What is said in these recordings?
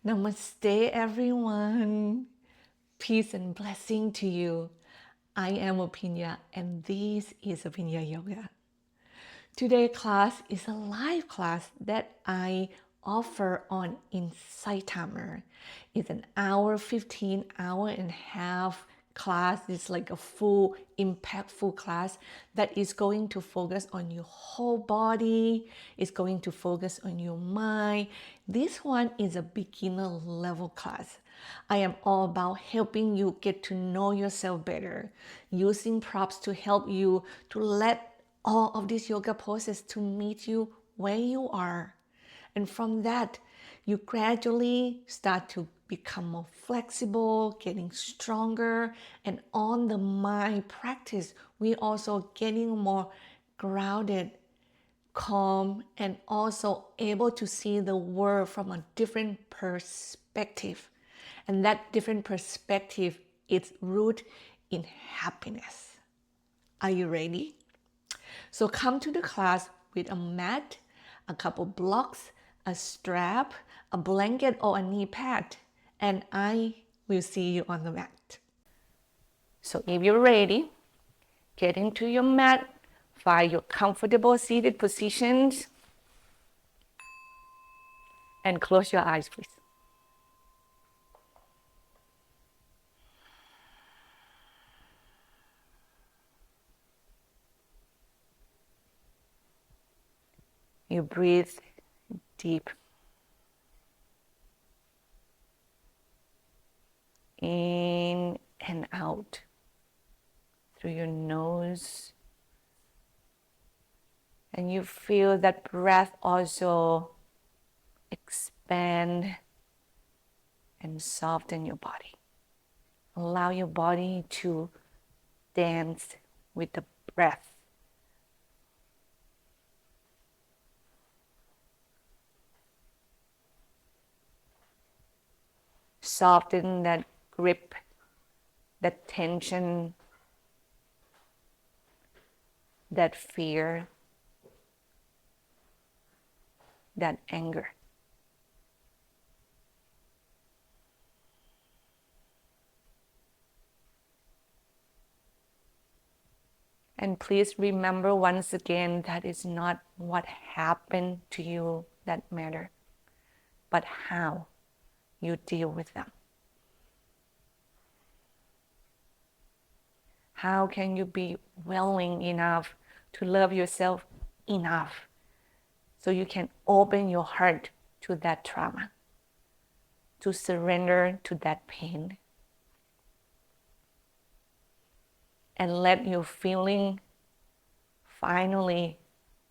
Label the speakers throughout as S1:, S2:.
S1: Namaste, everyone. Peace and blessing to you. I am Aphinya, and this is Aphinya Yoga. Today's class is a live class that I offer on Insight Timer. It's an hour, 15 hour and a half class. It's like a full impactful class that is going to focus on your whole body. It's going to focus on your mind. This one is a beginner level class. I am all about helping you get to know yourself better, using props to help you to let all of these yoga poses to meet you where you are. And from that, you gradually start to become more flexible, getting stronger. And on the mind practice, we also getting more grounded, calm, and also able to see the world from a different perspective. And that different perspective is rooted in happiness. Are you ready? So come to the class with a mat, a couple blocks, a strap, a blanket or a knee pad, and I will see you on the mat. So if you're ready, get into your mat, find your comfortable seated positions, and close your eyes, please. You breathe deep in and out through your nose, and you feel that breath also expand and soften your body. Allow your body to dance with the breath. Soften that grip, that tension, that fear, that anger. And please remember once again that it's not what happened to you that matter, but how you deal with them. How can you be willing enough to love yourself enough so you can open your heart to that trauma, to surrender to that pain, and let your feeling finally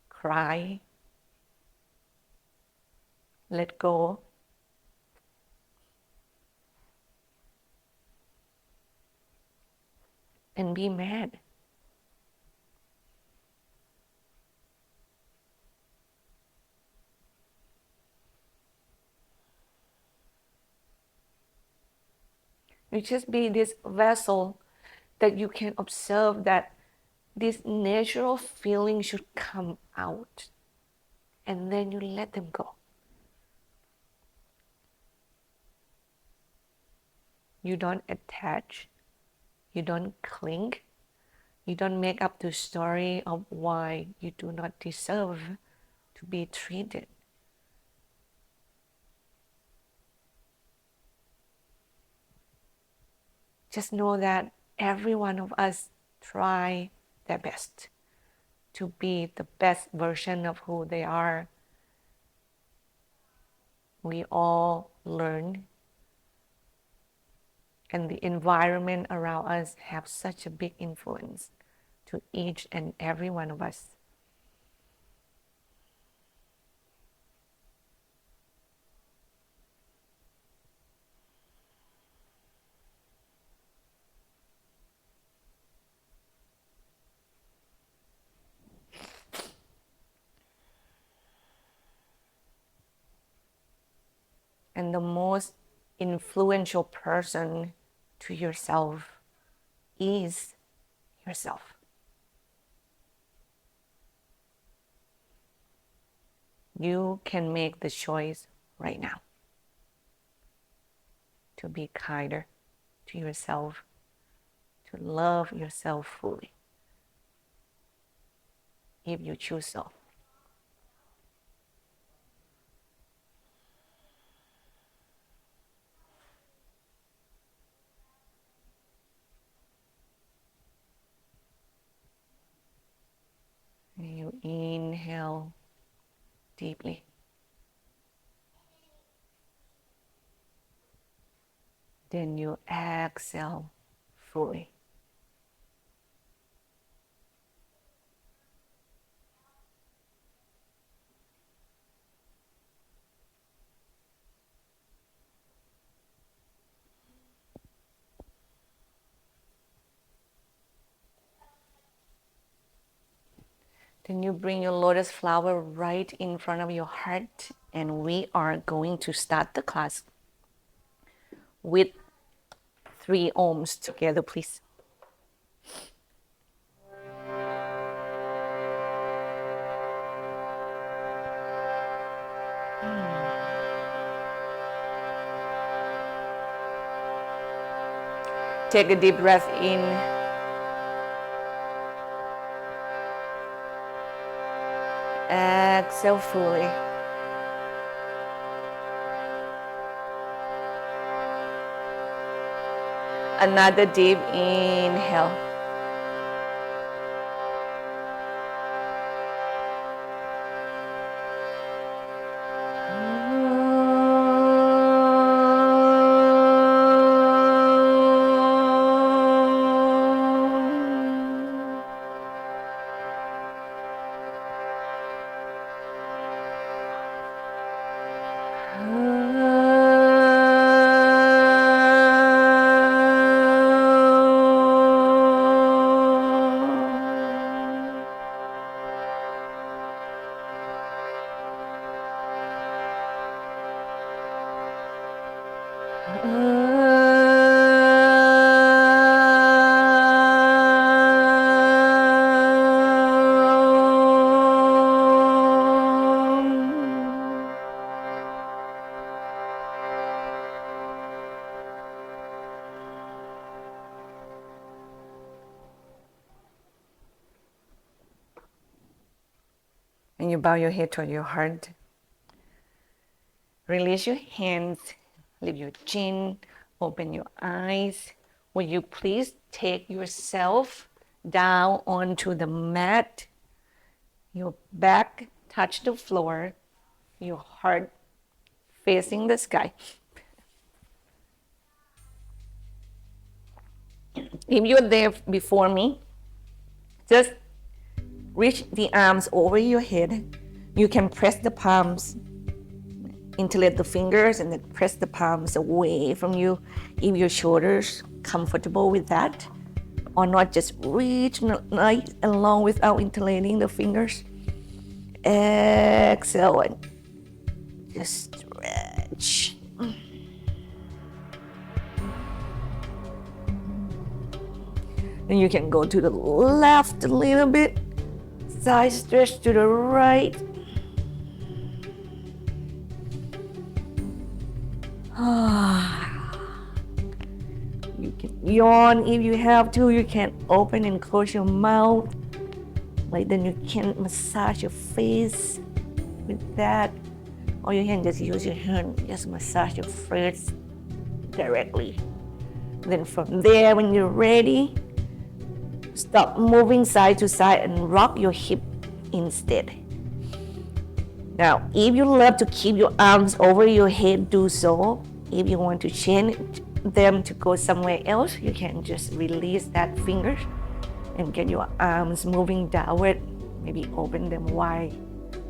S1: cry, let go, and be mad. You just be this vessel that you can observe that this natural feeling should come out, and then you let them go. You don't attach, you don't cling, you don't make up the story of why you do not deserve to be treated. Just know that every one of us try their best to be the best version of who they are. We all learn, and the environment around us have such a big influence to each and every one of us. And the most influential person to yourself is yourself. You can make the choice right now. to be kinder to yourself, to love yourself fully, if you choose so. And you inhale deeply. Then you exhale fully. Then you bring your lotus flower right in front of your heart, and we are going to start the class with 3 ohms together, please. Take a deep breath in. Exhale fully. Another deep inhale. And you bow your head toward your heart. Release your hands, lift your chin, open your eyes. Will you please take yourself down onto the mat? Your back touch the floor, your heart facing the sky. If you're there before me, just reach the arms over your head. You can press the palms, interlace the fingers, and then press the palms away from you if your shoulders comfortable with that, or not. Just reach nice and long without interlacing the fingers. Exhale and just stretch. Then you can go to the left a little bit, side stretch to the right. You can yawn if you have to. You can open and close your mouth. Like then you can massage your face with that. Or you can just use your hand, just massage your face directly. Then from there, when you're ready, stop moving side to side and rock your hip instead. Now, if you love to keep your arms over your head, do so. If you want to change them to go somewhere else, you can just release that finger and get your arms moving downward. Maybe open them wide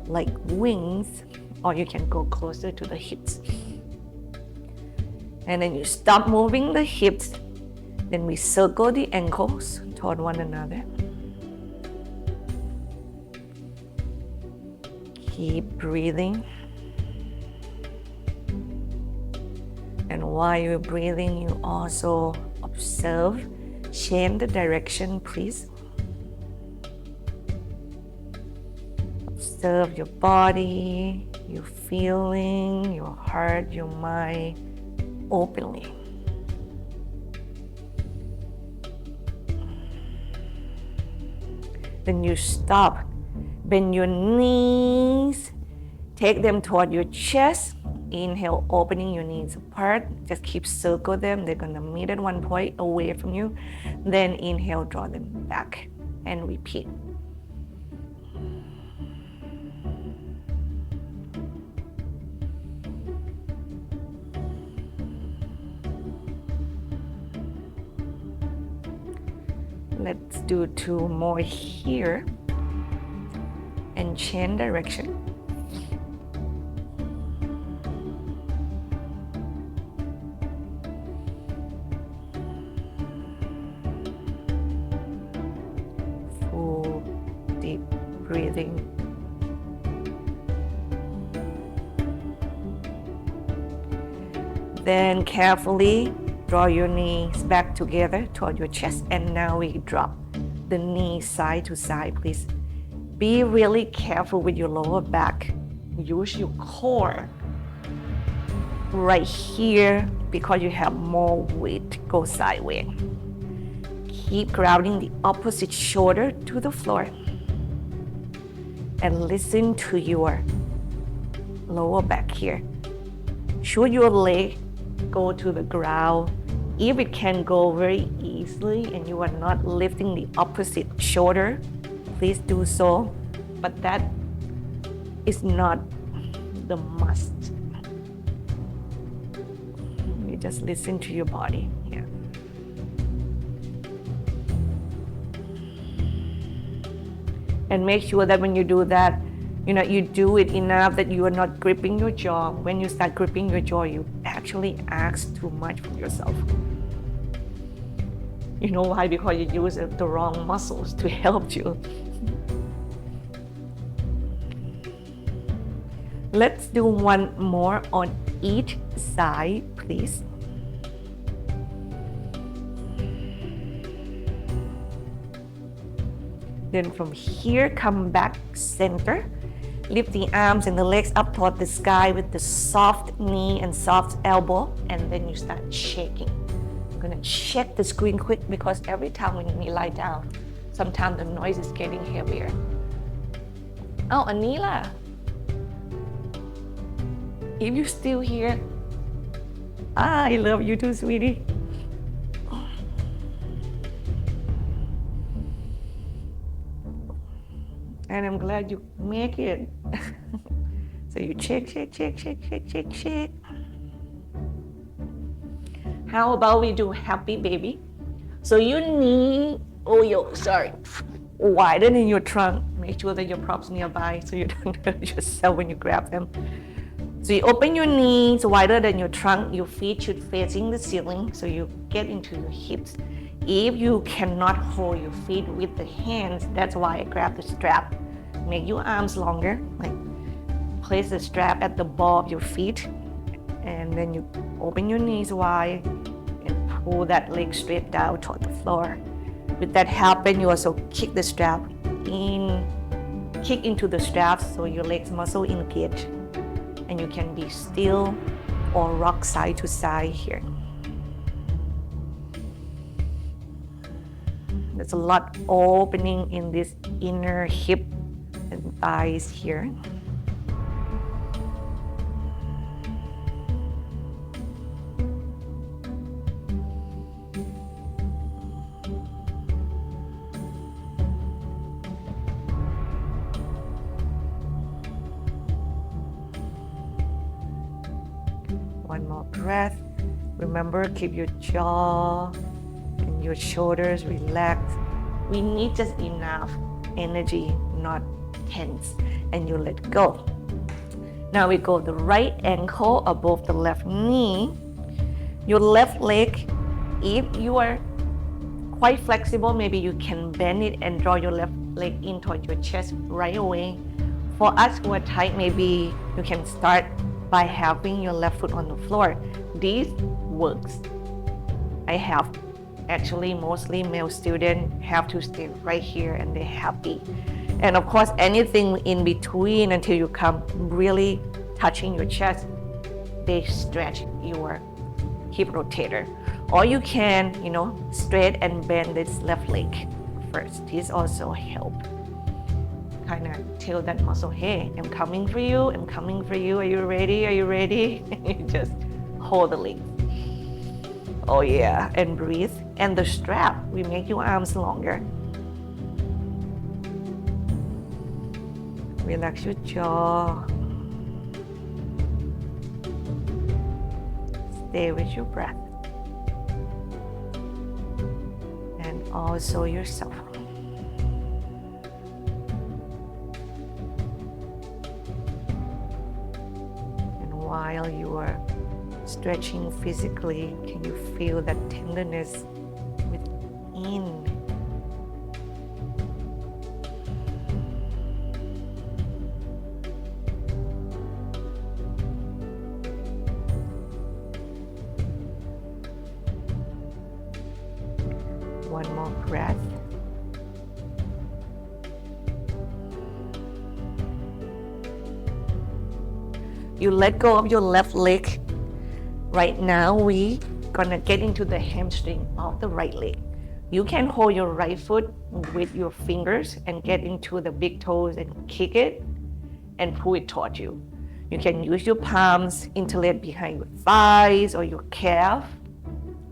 S1: like wings, or you can go closer to the hips. And then you stop moving the hips. Then we circle the ankles toward one another. Keep breathing. And while you're breathing, you also observe, change the direction, please. Observe your body, your feeling, your heart, your mind openly. Then you stop. Bend your knees. Take them toward your chest. Inhale, opening your knees apart. Just keep circle them. They're gonna meet at one point away from you. Then inhale, draw them back and repeat. Let's do 2 more here and change direction. Full deep breathing. Then carefully draw your knees back together toward your chest, and now we drop the knees side to side, please. Be really careful with your lower back. Use your core right here because you have more weight. Go sideways. Keep grounding the opposite shoulder to the floor. And listen to your lower back here. Should your leg go to the ground, if it can go very easily and you are not lifting the opposite shoulder, please do so. But that is not the must. You just listen to your body. Yeah. And make sure that when you do that, you do it enough that you are not gripping your jaw. When you start gripping your jaw, you actually ask too much from yourself. You know why? Because you use the wrong muscles to help you. Let's do 1 more on each side, please. Then from here, come back center. Lift the arms and the legs up toward the sky with the soft knee and soft elbow, and then you start shaking. I'm gonna check the screen quick because every time when we lie down, sometimes the noise is getting heavier. Oh, Anila. If you're still here, I love you too, sweetie. And I'm glad you make it. So you shake. How about we do happy baby? So your knee, widen in your trunk. Make sure that your props nearby so you don't hurt yourself when you grab them. So you open your knees wider than your trunk. Your feet should facing the ceiling so you get into your hips. If you cannot hold your feet with the hands, that's why I grab the strap. Make your arms longer, like place the strap at the ball of your feet, and then you open your knees wide and pull that leg straight down toward the floor. With that happen, you also kick the strap in, kick into the straps so your legs muscle engage, and you can be still or rock side to side here. There's a lot opening in this inner hip and thighs here. One more breath. Remember, keep your jaw and your shoulders relaxed. We need just enough energy, not tense, and you let go. Now we go the right ankle above the left knee. Your left leg, if you are quite flexible, maybe you can bend it and draw your left leg in toward your chest right away. For us who are tight, maybe you can start by having your left foot on the floor. This works. I have actually mostly male students have to stay right here and they're happy. And of course, anything in between until you come really touching your chest, they stretch your hip rotator. Or you can, straight and bend this left leg first. This also help kind of tell that muscle, hey, I'm coming for you, I'm coming for you. Are you ready? Are you ready? And you just hold the leg. Oh yeah, and breathe. And the strap, we make your arms longer. Relax your jaw. Stay with your breath. And also yourself. And while you are stretching physically, can you feel that tenderness within? One more breath. You let go of your left leg. Right now, we gonna get into the hamstring of the right leg. You can hold your right foot with your fingers and get into the big toes and kick it and pull it toward you. You can use your palms, interlace behind your thighs or your calf,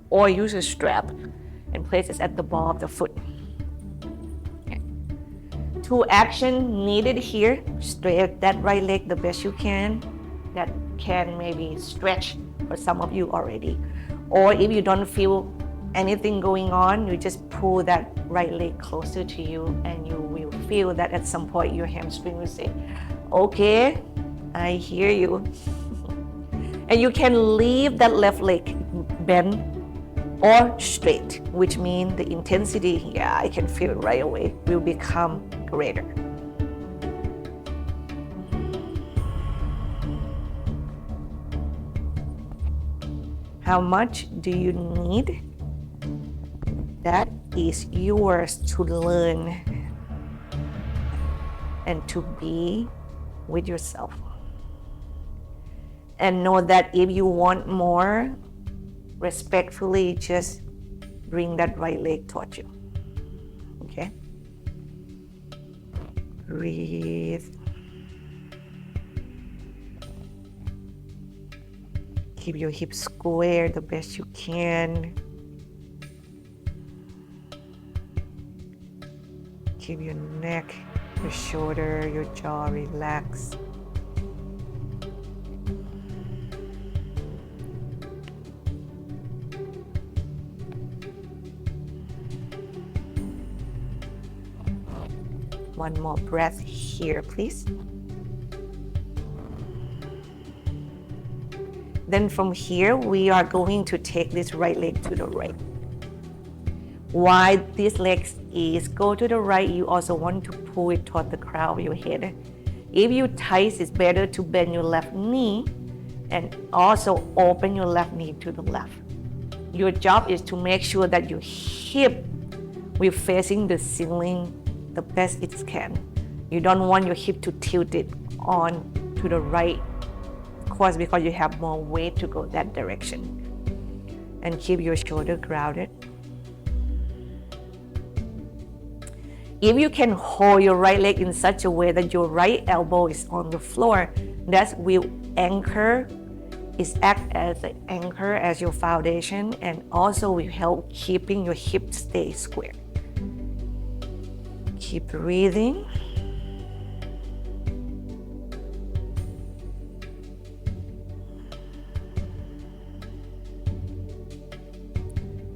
S1: or use a strap and place it at the ball of the foot. Okay. 2 actions needed here. Straight that right leg the best you can. That can maybe stretch for some of you already. Or if you don't feel anything going on, you just pull that right leg closer to you and you will feel that at some point your hamstring will say, okay, I hear you. And you can leave that left leg bent or straight, which means the intensity, yeah, I can feel it right away, will become greater. How much do you need? That is yours to learn and to be with yourself. And know that if you want more, respectfully just bring that right leg towards you. Okay? Breathe. Keep your hips square the best you can. Keep your neck, your shoulder, your jaw relaxed. One more breath here, please. Then from here, we are going to take this right leg to the right. While this leg is go to the right, you also want to pull it toward the crown of your head. If you tight, it's better to bend your left knee and also open your left knee to the left. Your job is to make sure that your hip will facing the ceiling the best it can. You don't want your hip to tilt it on to the right, of course, because you have more weight to go that direction. And keep your shoulder grounded. If you can hold your right leg in such a way that your right elbow is on the floor, that will anchor, is act as an anchor as your foundation, and also will help keeping your hip stay square. Keep breathing.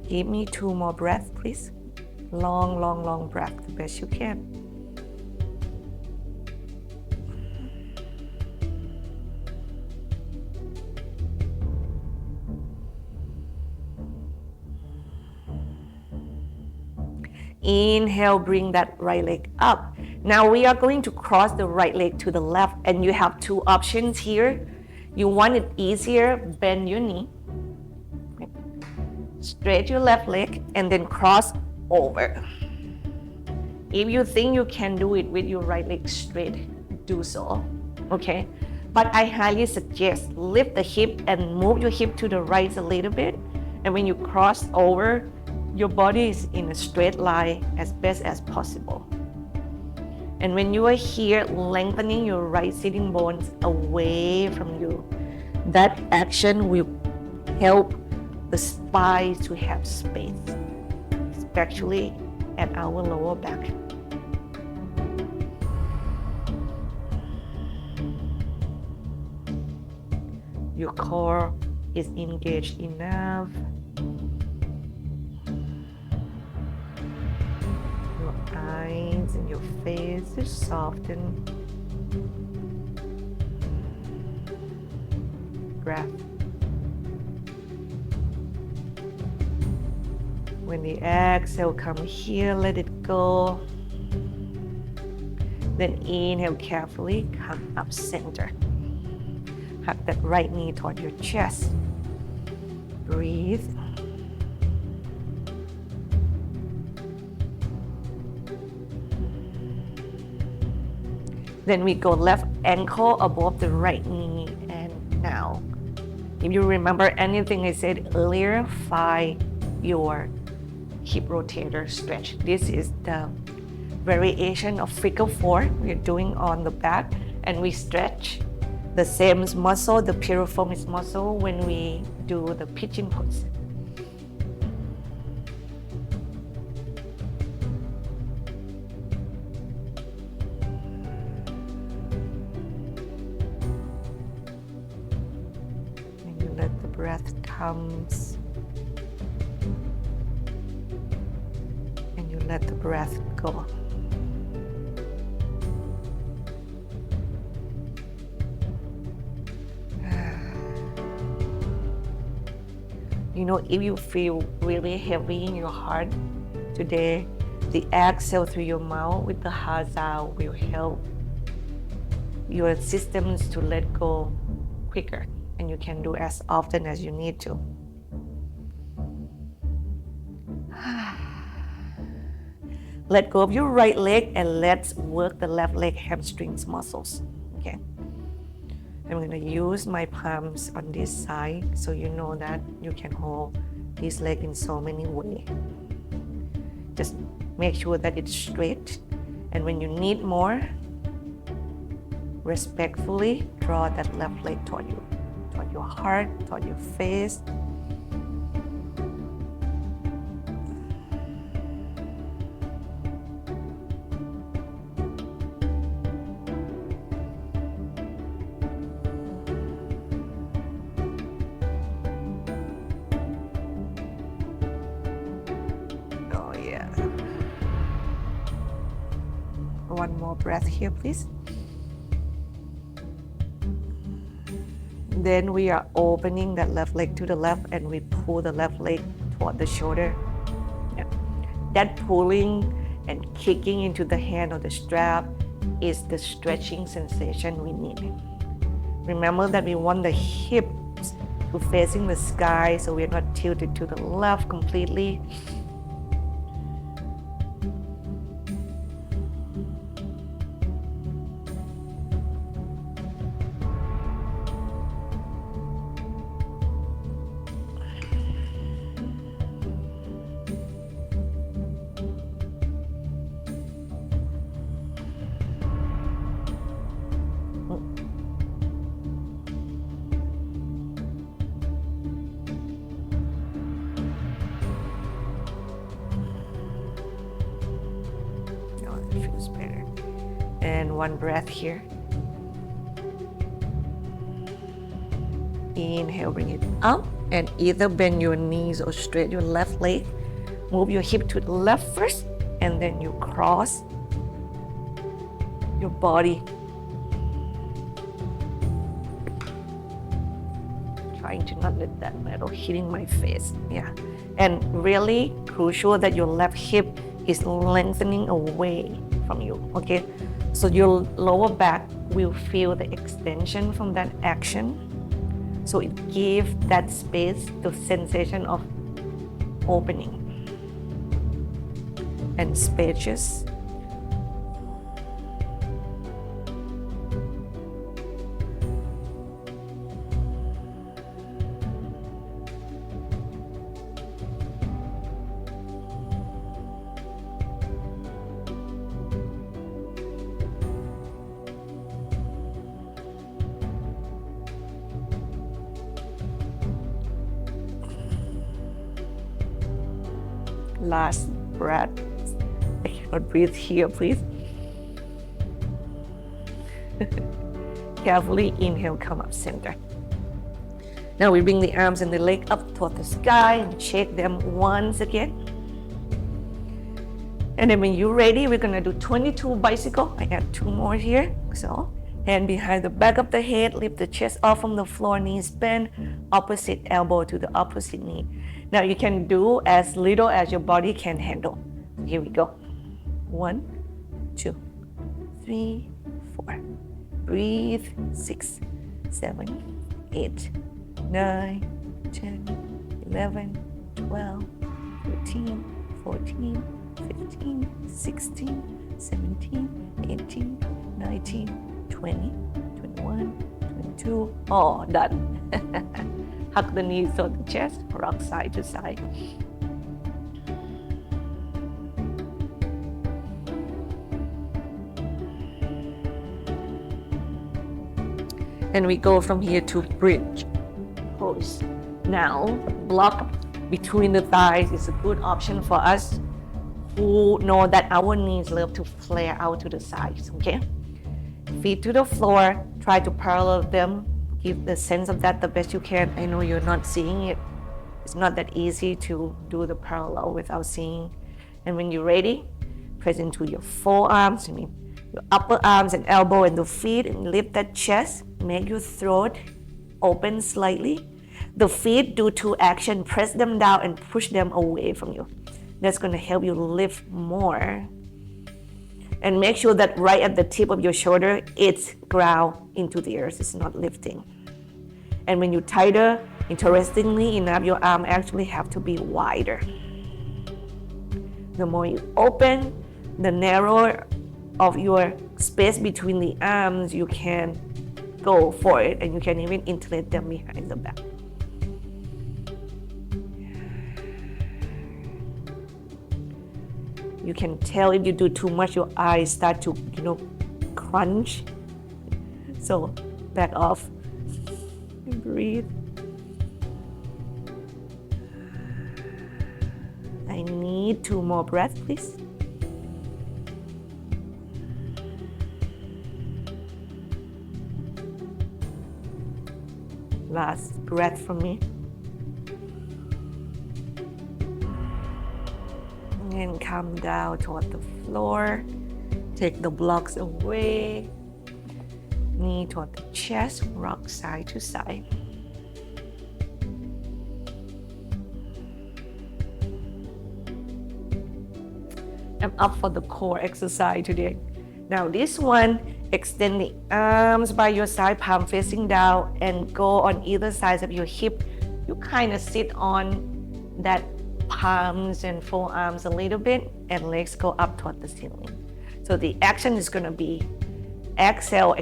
S1: Give me 2 more breaths, please. Long, long, long breath, the best you can. Inhale, bring that right leg up. Now we are going to cross the right leg to the left, and you have 2 options here. You want it easier, bend your knee. Straight your left leg and then cross over. If you think you can do it with your right leg straight, do so, okay? But I highly suggest lift the hip and move your hip to the right a little bit. And when you cross over, your body is in a straight line as best as possible. And when you are here, lengthening your right sitting bones away from you, that action will help the spine to have space, especially at our lower back. Your core is engaged enough. Your eyes and your face is softened. Breath. When the exhale come here, let it go. Then inhale carefully, come up center. Hug that right knee toward your chest. Breathe. Then we go left ankle above the right knee. And now, if you remember anything I said earlier, find your hip rotator stretch. This is the variation of figure 4 we're doing on the back, and we stretch the same muscle, the piriformis muscle, when we do the pigeon pose. And you let the breath comes, and you let the breath go. You know, if you feel really heavy in your heart today, the exhale through your mouth with the hasa will help your systems to let go quicker, and you can do as often as you need to. Let go of your right leg and let's work the left leg hamstrings muscles. Okay. I'm going to use my palms on this side so you know that you can hold this leg in so many ways. Just make sure that it's straight, and when you need more, respectfully draw that left leg toward you, toward your heart, toward your face. One more breath here, please. Then we are opening that left leg to the left, and we pull the left leg toward the shoulder. Yeah. That pulling and kicking into the hand or the strap is the stretching sensation we need. Remember that we want the hips to facing the sky, so we're not tilted to the left completely. And one breath here. Inhale, bring it up, and either bend your knees or straight your left leg. Move your hip to the left first, and then you cross your body. Trying to not let that metal hitting my face. Yeah. And really crucial that your left hip is lengthening away from you. Okay. So your lower back will feel the extension from that action. So it gives that space, the sensation of opening and spacious. Last breath. I cannot breathe here, please. Carefully inhale, come up center. Now we bring the arms and the leg up toward the sky and shake them once again. And then when you're ready, we're gonna do 22 bicycle. I add 2 more here. So, hand behind the back of the head, lift the chest off from the floor, knees bend, opposite elbow to the opposite knee. Now you can do as little as your body can handle. Here we go. 1, 2, 3, 4. Breathe. 6, 7, 8, 9, 10, 11, 12, 13, 14, 15, 16, 17, 18, 19, 20, 21, 22. Oh, done. Hug the knees toward the chest, rock side to side. And we go from here to bridge pose. Now, block between the thighs is a good option for us who know that our knees love to flare out to the sides, okay? Feet to the floor, try to parallel them. Give the sense of that the best you can. I know you're not seeing it. It's not that easy to do the parallel without seeing. And when you're ready, press into your forearms, your upper arms and elbow and the feet, and lift that chest. Make your throat open slightly. The feet do 2 actions. Press them down and push them away from you. That's going to help you lift more. And make sure that right at the tip of your shoulder, it's ground into the earth. It's not lifting. And when you tighter, interestingly enough, your arm actually have to be wider. The more you open, the narrower of your space between the arms you can go for it, and you can even interlate them behind the back. You can tell if you do too much, your eyes start to, crunch. So back off. Breathe. I need 2 more breaths, please. Last breath from me. And come down toward the floor. Take the blocks away. Knee toward the chest, rock side to side. I'm up for the core exercise today. Now this one, extend the arms by your side, palm facing down, and go on either side of your hip. You kind of sit on that palms and forearms a little bit, and legs go up toward the ceiling. So the action is going to be exhale,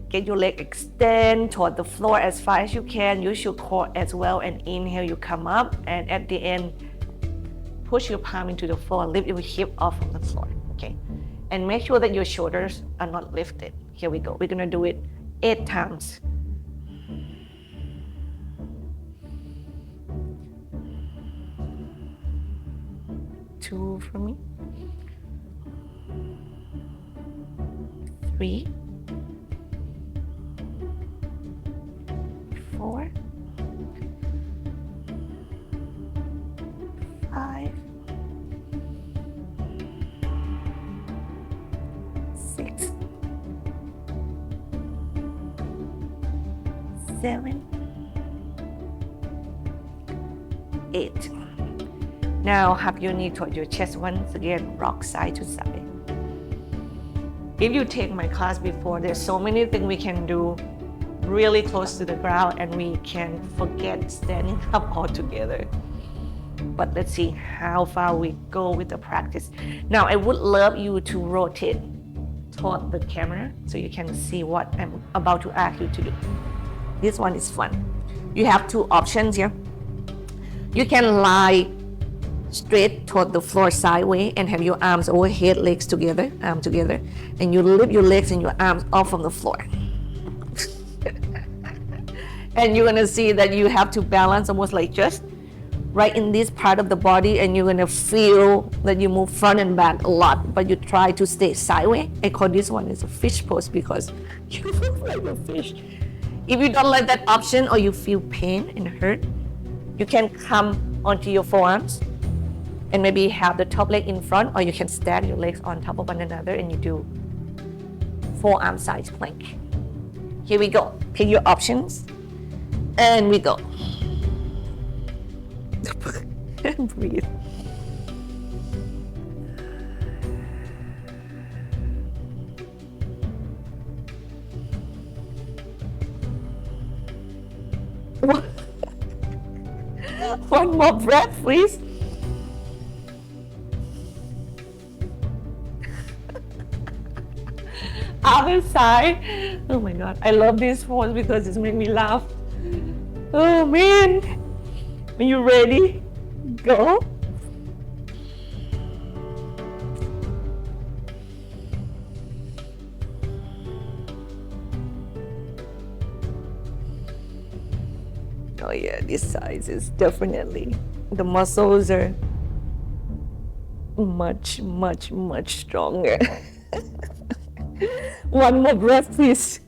S1: get your leg extend toward the floor as far as you can. Use your core as well, and inhale, you come up, and at the end, push your palm into the floor, lift your hip off from the floor, okay? And make sure that your shoulders are not lifted. Here we go. We're going to do it 8 times. Two for me. 3, 4, 5, 6, 7, 8. Now hug your knee toward your chest once again, rock side to side. If you take my class before, there's so many things we can do really close to the ground, and we can forget standing up altogether. But let's see how far we go with the practice. Now I would love you to rotate toward the camera so you can see what I'm about to ask you to do. This one is fun. You have 2 options here. You can lie straight toward the floor sideways and have your arms overhead, legs together, arms together, and you lift your legs and your arms off from the floor. And you're gonna see that you have to balance almost like just right in this part of the body, and you're gonna feel that you move front and back a lot, but you try to stay sideways. I call this one as a fish pose because you move like a fish. If you don't like that option or you feel pain and hurt, you can come onto your forearms and maybe have the top leg in front, or you can stack your legs on top of one another and you do forearm side plank. Here we go. Pick your options and we go. And breathe. One more breath, please. Other side. Oh my God, I love this pose because it's made me laugh. Oh man, are you ready? Go. Oh yeah, this side is definitely, the muscles are much stronger. One more breath, please.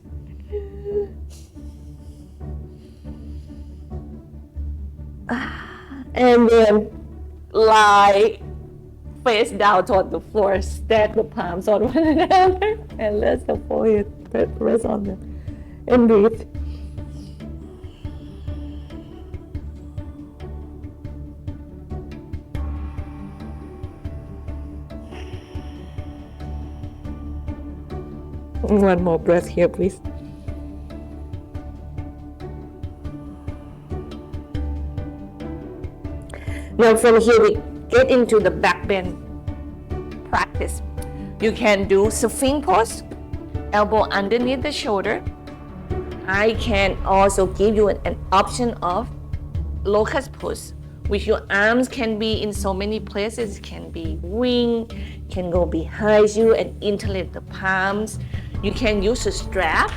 S1: And then lie face down toward the floor, stack the palms on one another, and let the forehead rest on them. And breathe. One more breath here, please. Now from here we get into the back bend practice. You can do Sphinx pose, elbow underneath the shoulder. I can also give you an option of Locust pose, which your arms can be in so many places. It can be wing, can go behind you and interlace the palms. You can use a strap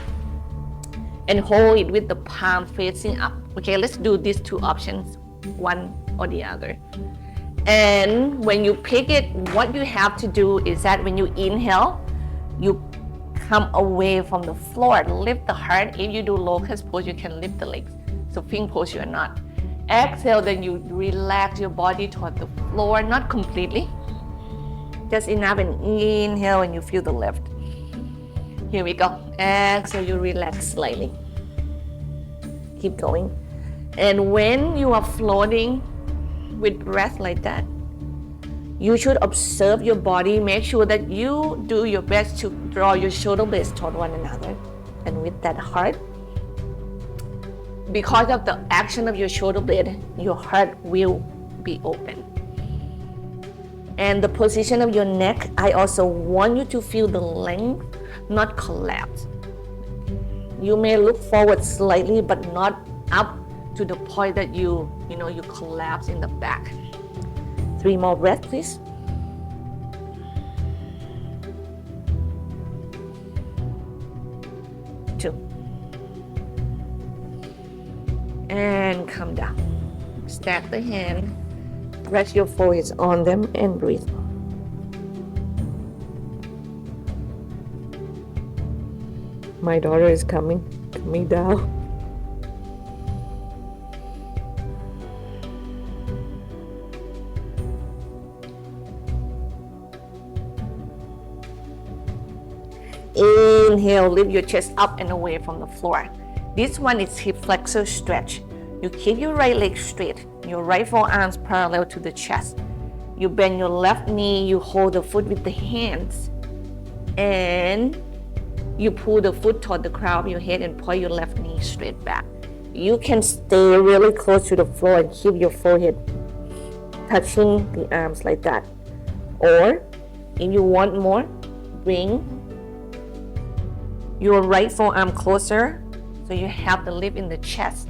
S1: and hold it with the palm facing up. Okay, let's do these two options, one or the other. And when you pick it, what you have to do is that when you inhale, you come away from the floor, lift the heart. If you do Locust pose, you can lift the legs. So Sphinx pose, you are not. Exhale, then you relax your body toward the floor, not completely, just enough, and inhale and you feel the lift. Here we go. Exhale, you relax slightly. Keep going. And when you are floating with breath like that, you should observe your body. Make sure that you do your best to draw your shoulder blades toward one another. And with that heart, because of the action of your shoulder blade, your heart will be open. And the position of your neck, I also want you to feel the length, not collapse. You may look forward slightly, but not up to the point that you collapse in the back. 3 more breaths, please. Two. And come down. Stack the hand. Rest your foreheads on them and breathe. My daughter is coming down. Inhale, lift your chest up and away from the floor. This one is hip flexor stretch. You keep your right leg straight, your right forearms parallel to the chest. You bend your left knee, you hold the foot with the hands, and you pull the foot toward the crown of your head and point your left knee straight back. You can stay really close to the floor and keep your forehead touching the arms like that. Or, if you want more, bring your right forearm closer so you have the lift in the chest,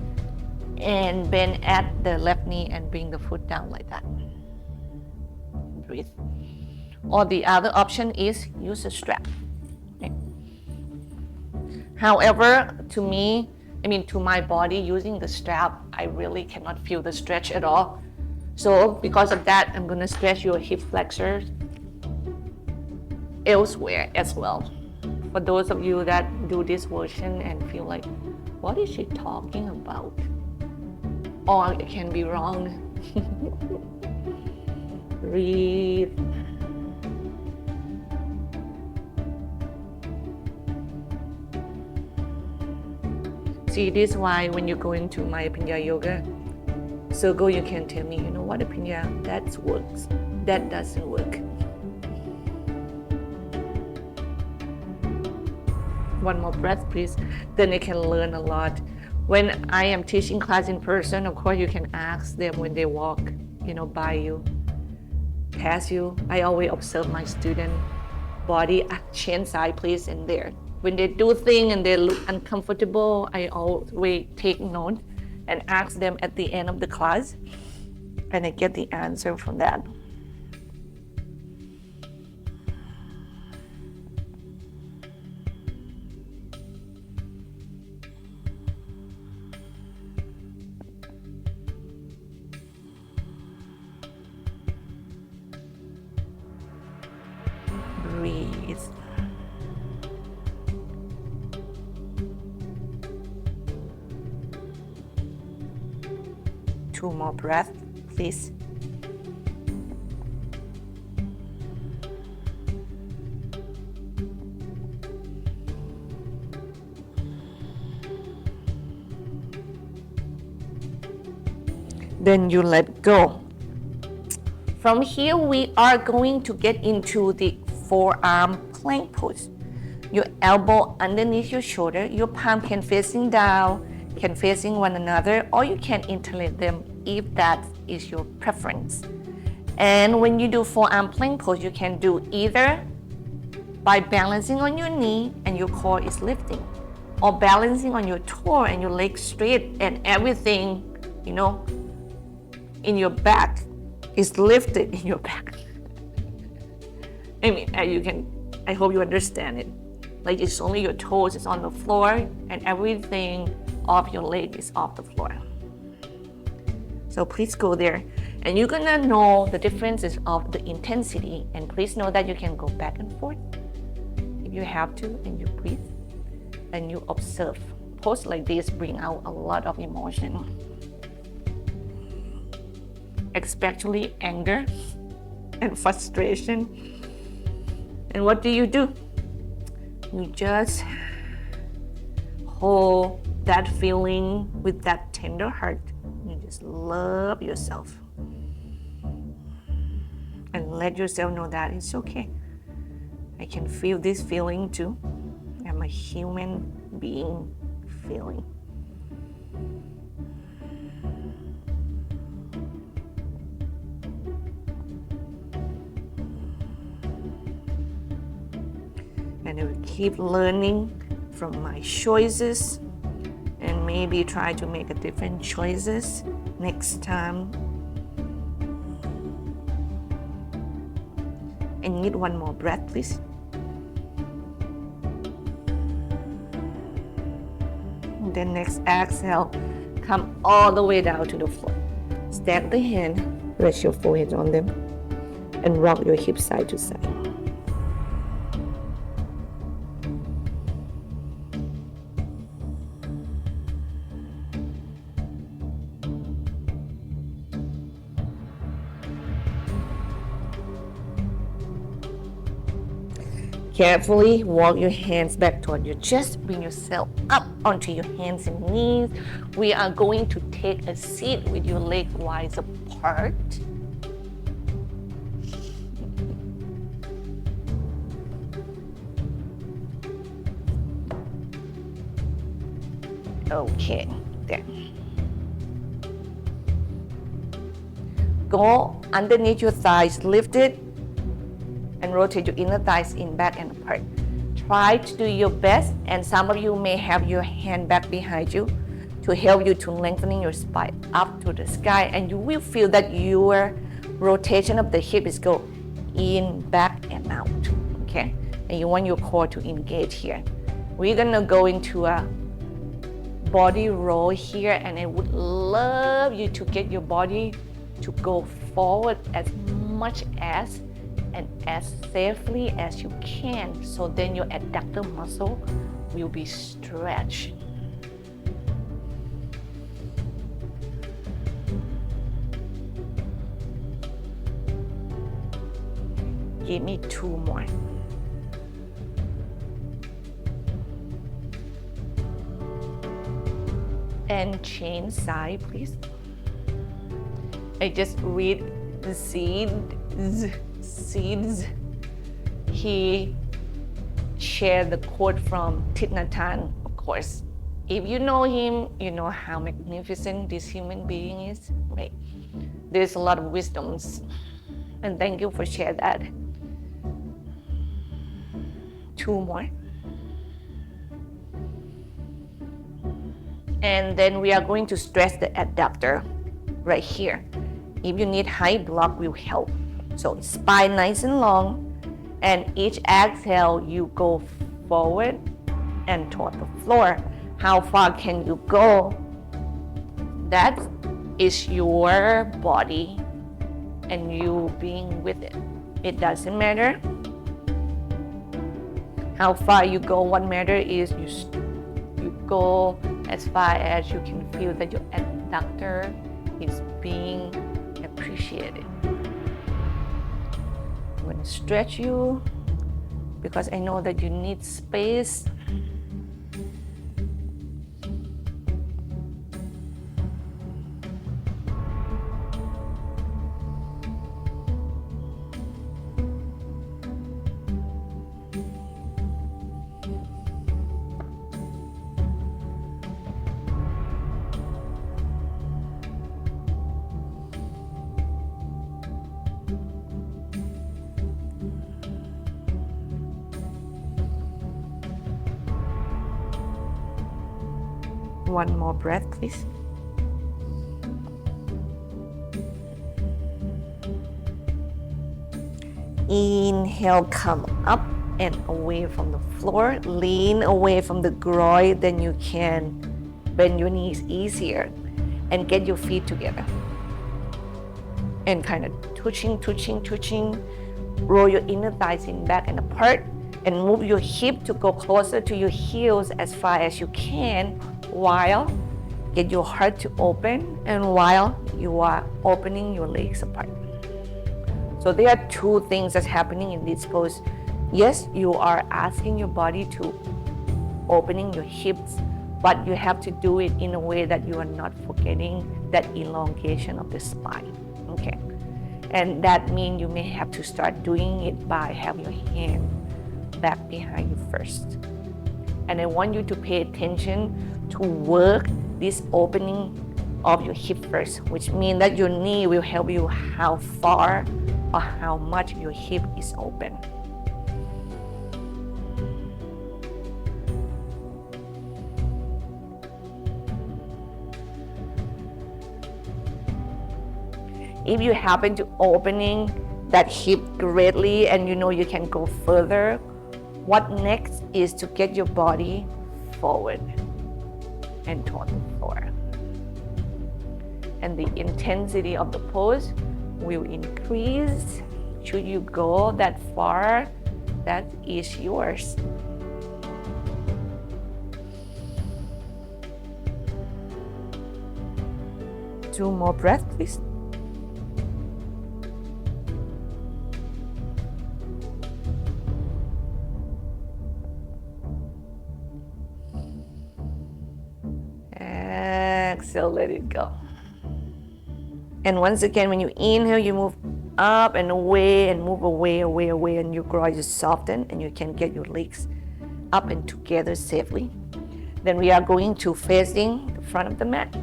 S1: and bend at the left knee and bring the foot down like that. Breathe. Or the other option is use a strap. Okay. However, to my body, using the strap, I really cannot feel the stretch at all. So because of that, I'm gonna stretch your hip flexors elsewhere as well. For those of you that do this version and feel like, what is she talking about? Or it can be wrong. Breathe. See, this is why when you go into my Aphinya yoga circle, you can tell me, you know what, Aphinya, that works, that doesn't work. One more breath, please. Then they can learn a lot. When I am teaching class in person, of course, you can ask them when they walk, by you, past you. I always observe my student body, change side, please, and there. When they do things and they look uncomfortable, I always take note and ask them at the end of the class, and I get the answer from that. Breathe. 2 more breaths, please. Then you let go. From here, we are going to get into the forearm plank pose. Your elbow underneath your shoulder, your palm can facing down, can facing one another, or you can interlace them if that is your preference. And when you do forearm plank pose, you can do either by balancing on your knee and your core is lifting, or balancing on your toe and your legs straight and everything, in your back is lifted in your back. I hope you understand it. Like it's only your toes is on the floor and everything off your leg is off the floor. So please go there. And you're gonna know the differences of the intensity, and please know that you can go back and forth if you have to, and you breathe and you observe. Pose like this bring out a lot of emotion, especially anger and frustration. And what do? You just hold that feeling with that tender heart. You just love yourself and let yourself know that it's okay. I can feel this feeling too. I'm a human being feeling. And I will keep learning from my choices and maybe try to make a different choices next time. I need one more breath, please. And then next exhale, come all the way down to the floor. Stack the hand, rest your forehead on them, and rock your hips side to side. Carefully walk your hands back toward your chest. Bring yourself up onto your hands and knees. We are going to take a seat with your legs wide apart. Okay, there. Go underneath your thighs, lift it, and rotate your inner thighs in, back, and apart. Try to do your best, and some of you may have your hand back behind you to help you to lengthening your spine up to the sky, and you will feel that your rotation of the hip is go in, back, and out, okay? And you want your core to engage here. We're gonna go into a body roll here, and I would love you to get your body to go forward as much as and as safely as you can. So then your adductor muscle will be stretched. Give me 2 more. And change side, please. I just read the seeds. He shared the quote from Thich Nhat Hanh, of course. If you know him, you know how magnificent this human being is, right? There's a lot of wisdoms, and thank you for sharing that. 2 more. And then we are going to stress the adductor right here. If you need high block, will help. So spine nice and long, and each exhale you go forward and toward the floor. How far can you go? That is your body and you being with it. It doesn't matter how far you go. What matters is you go as far as you can feel that your adductor is being appreciated. I'm going to stretch you because I know that you need space. One more breath, please. Inhale, come up and away from the floor. Lean away from the groin, then you can bend your knees easier and get your feet together. And kind of twitching. Roll your inner thighs in back and apart and move your hip to go closer to your heels as far as you can, while get your heart to open and while you are opening your legs apart. So there are 2 things that's happening in this pose. Yes, you are asking your body to opening your hips, but you have to do it in a way that you are not forgetting that elongation of the spine. Okay, and that means you may have to start doing it by having your hand back behind you first. And I want you to pay attention to work this opening of your hip first, which means that your knee will help you how far or how much your hip is open. If you happen to opening that hip greatly and you know you can go further, what next is to get your body forward and toward the floor. And the intensity of the pose will increase. Should you go that far, that is yours. Two more breaths, please. Exhale, let it go. And once again, when you inhale, you move up and away and move away, and your groin is softened and you can get your legs up and together safely. Then we are going to facing the front of the mat.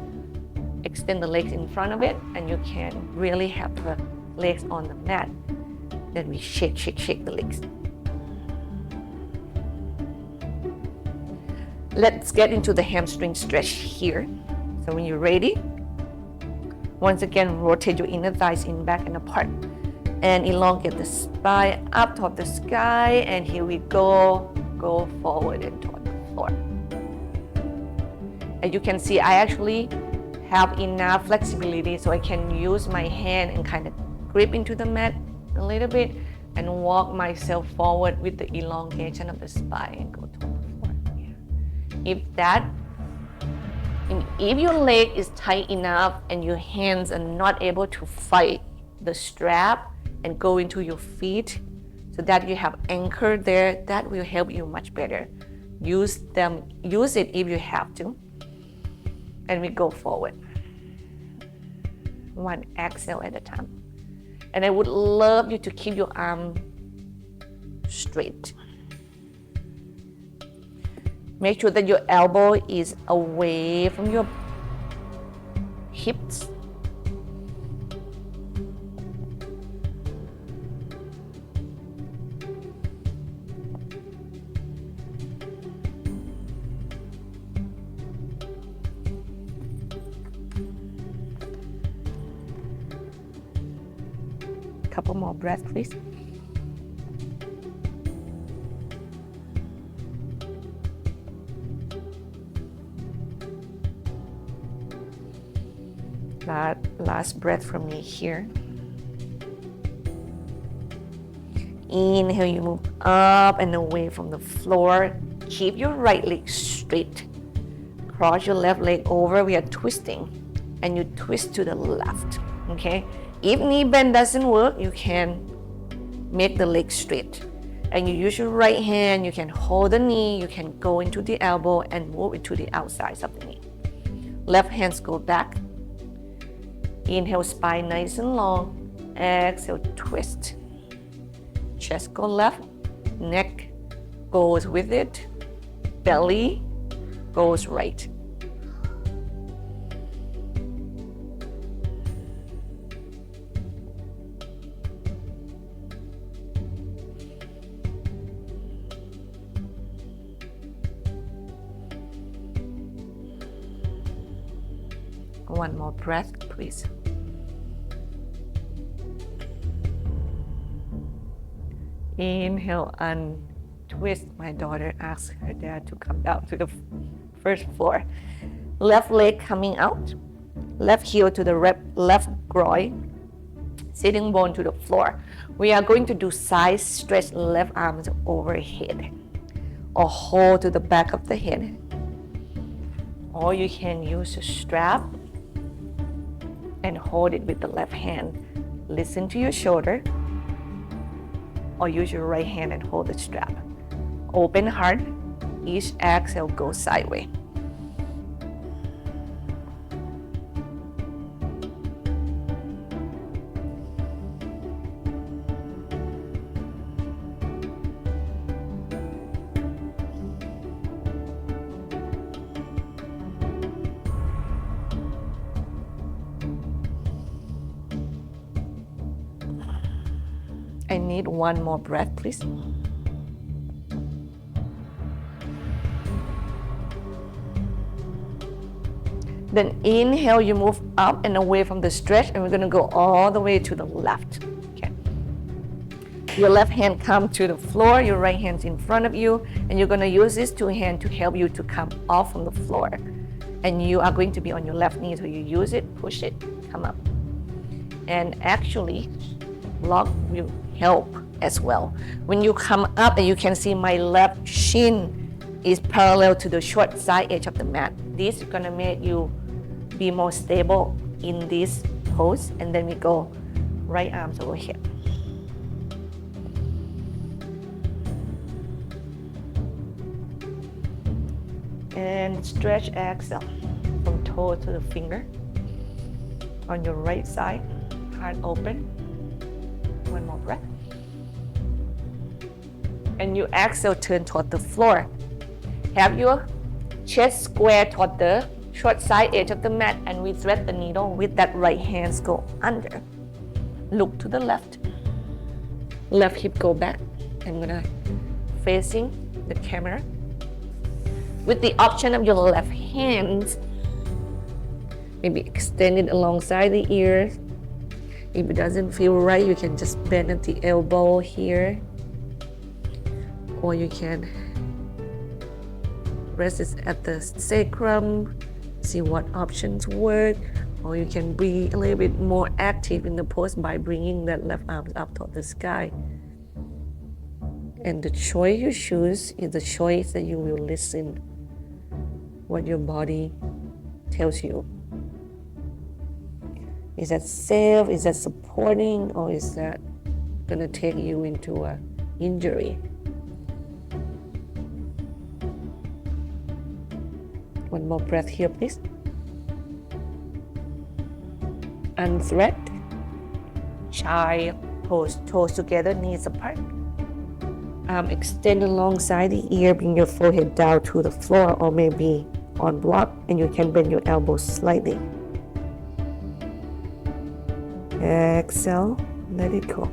S1: Extend the legs in front of it and you can really have the legs on the mat. Then we shake the legs. Let's get into the hamstring stretch here. So when you're ready, once again, rotate your inner thighs in back and apart and elongate the spine up toward the sky. And here we go forward and toward the floor. And you can see I actually have enough flexibility so I can use my hand and kind of grip into the mat a little bit and walk myself forward with the elongation of the spine and go to the floor. Yeah. If your leg is tight enough and your hands are not able to fight the strap and go into your feet so that you have anchor there, that will help you much better. Use it if you have to. And we go forward. One exhale at a time. And I would love you to keep your arm straight. Make sure that your elbow is away from your hips. Couple more breaths, please. Last breath from me here. Inhale, you move up and away from the floor. Keep your right leg straight. Cross your left leg over. We are twisting, and you twist to the left. Okay? If knee bend doesn't work, you can make the leg straight. And you use your right hand, you can hold the knee, you can go into the elbow and move it to the outside of the knee. Left hands go back. Inhale, spine nice and long. Exhale, twist. Chest go left, neck goes with it, belly goes right. One more breath, please. Inhale and twist. My daughter asked her dad to come down to the first floor. Left leg coming out. Left heel to the left groin. Sitting bone to the floor. We are going to do side stretch, left arms overhead. Or hold to the back of the head. Or you can use a strap and hold it with the left hand. Listen to your shoulder. Or use your right hand and hold the strap. Open heart. Each exhale goes sideways. I need one more breath, please. Then inhale, you move up and away from the stretch, and we're going to go all the way to the left. Okay. Your left hand come to the floor, your right hand's in front of you, and you're going to use these two hands to help you to come off from the floor. And you are going to be on your left knee, so you use it, push it, come up. And actually, block will help as well. When you come up, and you can see my left shin is parallel to the short side edge of the mat. This is gonna make you be more stable in this pose. And then we go right arms overhead. And stretch, exhale from toe to the finger. On your right side, heart open. One more breath. And you exhale, turn toward the floor. Have your chest square toward the short side edge of the mat, and we thread the needle with that right hand go under. Look to the left. Left hip go back. I'm gonna facing the camera. With the option of your left hand, maybe extend it alongside the ear. If it doesn't feel right, you can just bend at the elbow here. Or you can rest it at the sacrum, see what options work, or you can be a little bit more active in the pose by bringing that left arm up toward the sky. And the choice you choose is the choice that you will listen what your body tells you. Is that safe? Is that supporting? Or is that going to take you into an injury? One more breath here, please. Unthread. Child pose. Toes together, knees apart. Arm extend alongside the ear, bring your forehead down to the floor or maybe on block, and you can bend your elbows slightly. Exhale, let it go.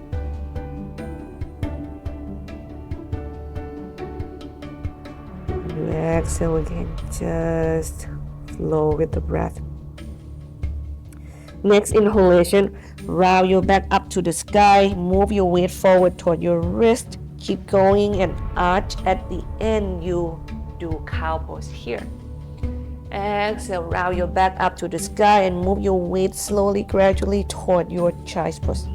S1: You exhale again, just flow with the breath. Next inhalation, round your back up to the sky, move your weight forward toward your wrist, keep going and arch. At the end, you do cow pose here. Exhale, round your back up to the sky and move your weight slowly, gradually toward your child's pose.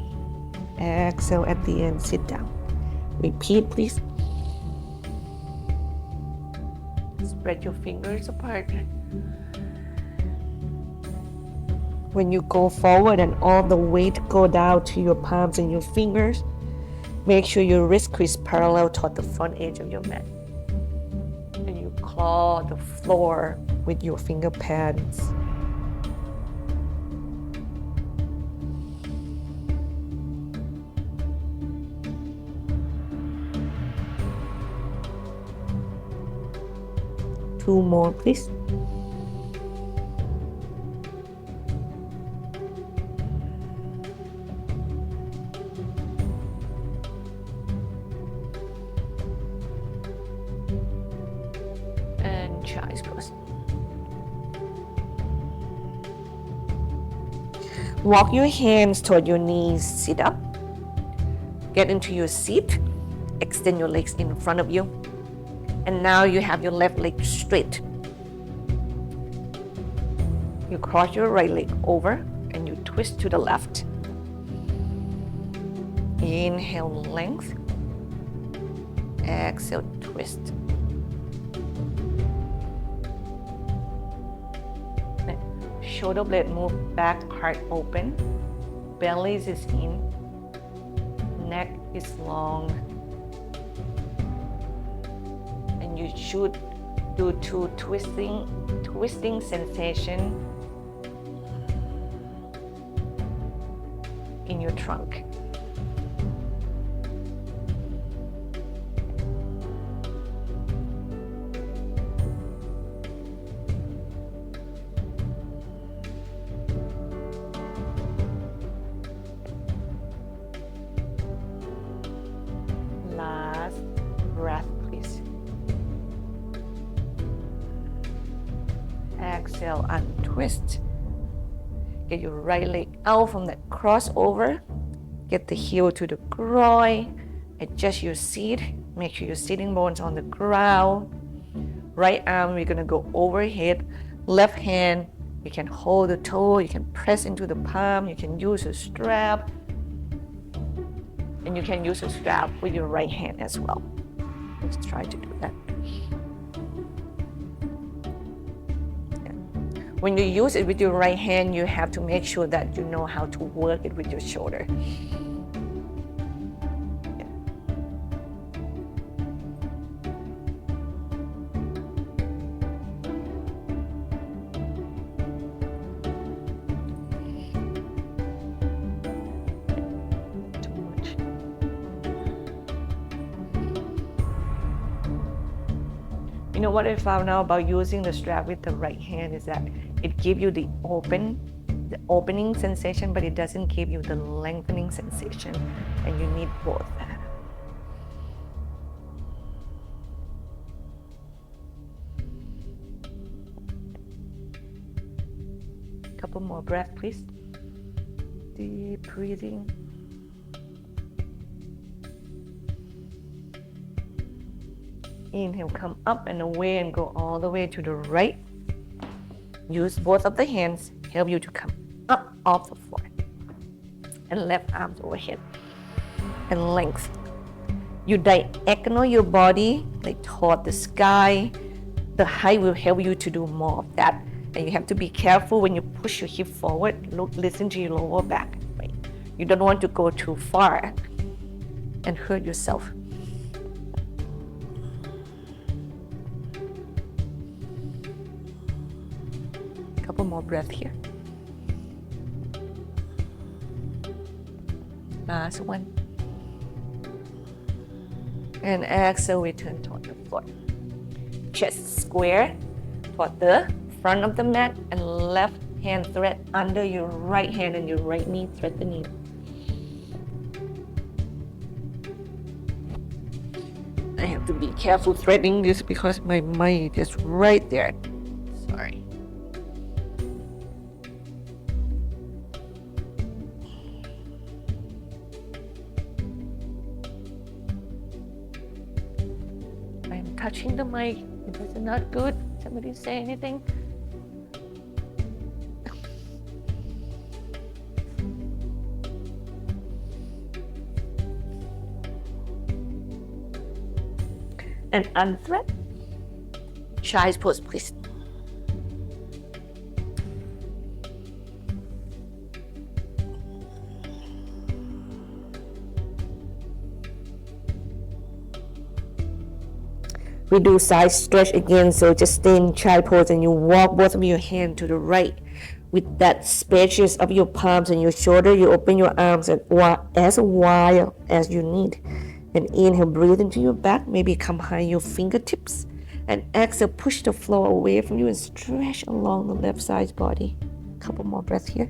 S1: Exhale, at the end, sit down. Repeat, please. Spread your fingers apart. When you go forward and all the weight go down to your palms and your fingers, make sure your wrist is parallel toward the front edge of your mat. And you claw the floor with your finger pads. Two more, please. And child's pose. Walk your hands toward your knees, sit up. Get into your seat. Extend your legs in front of you. And now you have your left leg straight. You cross your right leg over and you twist to the left. Inhale, length. Exhale, twist. Shoulder blade move back, heart open. Belly is in. Neck is long. And you should do two twisting sensation in your trunk. Last breath, please. Exhale, untwist. Get your right leg out from that crossover. Get the heel to the groin. Adjust your seat. Make sure your sitting bones on the ground. Right arm, we're gonna go overhead. Left hand, you can hold the toe. You can press into the palm. You can use a strap. And you can use a strap with your right hand as well. Let's try to do that. When you use it with your right hand, you have to make sure that you know how to work it with your shoulder. You know what I found out about using the strap with the right hand is that it gives you the opening sensation, but it doesn't give you the lengthening sensation, and you need both. Couple more breaths, please. Deep breathing. Inhale, come up and away and go all the way to the right. Use both of the hands, help you to come up off the floor. And left arms overhead. And length. You diagonal your body like toward the sky. The height will help you to do more of that. And you have to be careful when you push your hip forward. Listen to your lower back. Right? You don't want to go too far and hurt yourself. Couple more breaths here. Last one. And exhale, return toward the floor. Chest square toward the front of the mat, and left hand thread under your right hand, and your right knee thread the knee. I have to be careful threading this because my mic is right there. Sorry. I'm touching the mic. Is it not good? Somebody say anything? And unthread. Child's pose, please. We do side stretch again, so just stay in child pose and you walk both of your hands to the right. With that spacious of your palms and your shoulder, you open your arms as wide as you need. And inhale, breathe into your back, maybe come behind your fingertips. And exhale, push the floor away from you and stretch along the left side body. Couple more breaths here.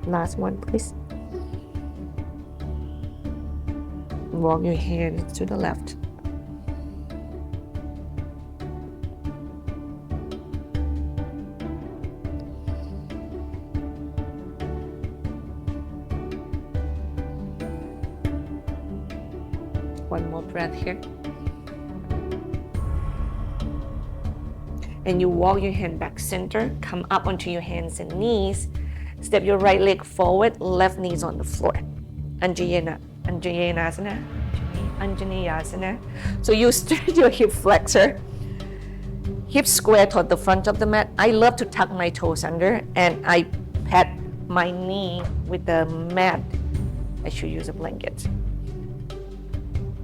S1: Last one, please. Walk your hands to the left. One more breath here. And you walk your hand back center, come up onto your hands and knees. Step your right leg forward, left knees on the floor. Anjaneyasana. So you stretch your hip flexor, hips square toward the front of the mat. I love to tuck my toes under and I pat my knee with the mat. I should use a blanket.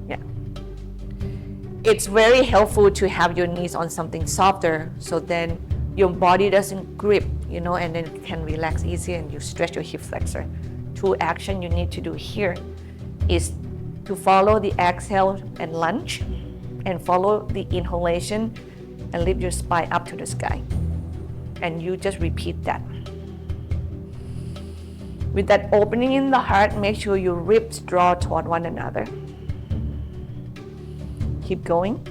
S1: Yeah. It's very helpful to have your knees on something softer so then your body doesn't grip, and then it can relax easier and you stretch your hip flexor. 2 actions you need to do here is to follow the exhale and lunge, and follow the inhalation and lift your spine up to the sky. And you just repeat that. With that opening in the heart, make sure your ribs draw toward one another. Keep going.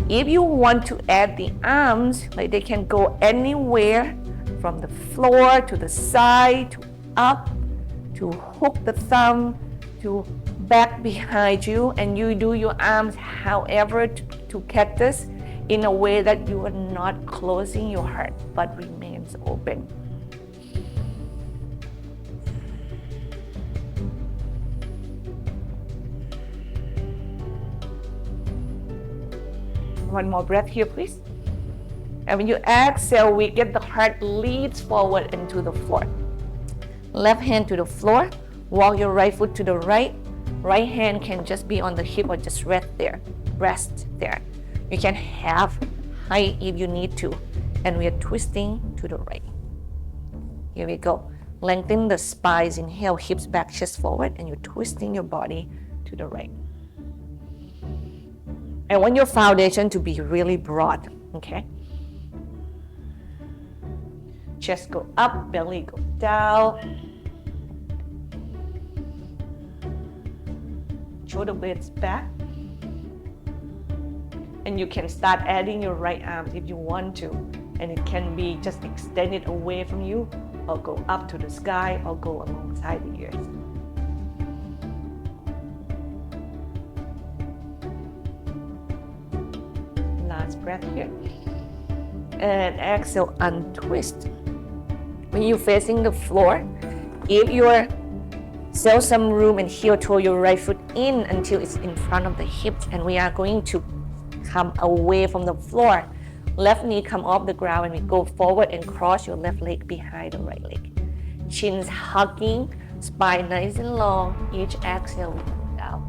S1: If you want to add the arms, like they can go anywhere from the floor to the side, to up, to hook the thumb, to back behind you, and you do your arms however to cactus in a way that you are not closing your heart but remains open. One more breath here, please. And when you exhale, we get the heart leads forward into the floor. Left hand to the floor. Walk your right foot to the right. Right hand can just be on the hip or just rest there. You can have height if you need to. And we are twisting to the right. Here we go. Lengthen the spine. Inhale, hips back, chest forward, and you're twisting your body to the right. I want your foundation to be really broad, okay? Chest go up, belly go down. Shoulder blades back. And you can start adding your right arm if you want to. And it can be just extended away from you, or go up to the sky, or go alongside the earth. Last breath here. And exhale, untwist. When you're facing the floor, give yourself some room and heel toe your right foot in until it's in front of the hips. And we are going to come away from the floor. Left knee come off the ground and we go forward and cross your left leg behind the right leg. Chins hugging, spine nice and long. Each exhale, we go down.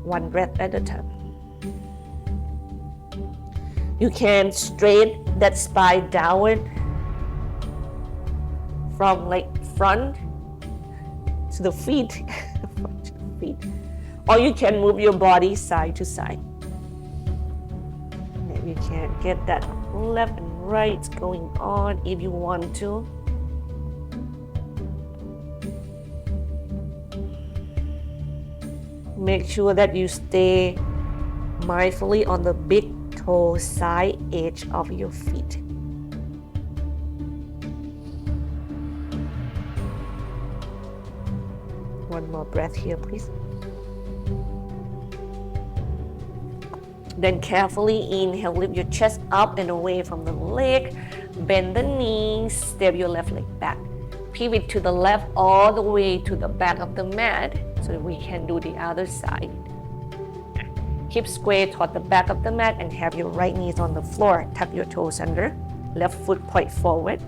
S1: One breath at a time. You can straighten that spine downward from like front to the feet, or you can move your body side to side. You can get that left and right going on if you want to. Make sure that you stay mindfully on the big toe side edge of your feet. One more breath here, please. Then carefully inhale, lift your chest up and away from the leg. Bend the knees, step your left leg back. Pivot to the left all the way to the back of the mat so that we can do the other side. Hip square toward the back of the mat and have your right knees on the floor. Tuck your toes under. Left foot point forward.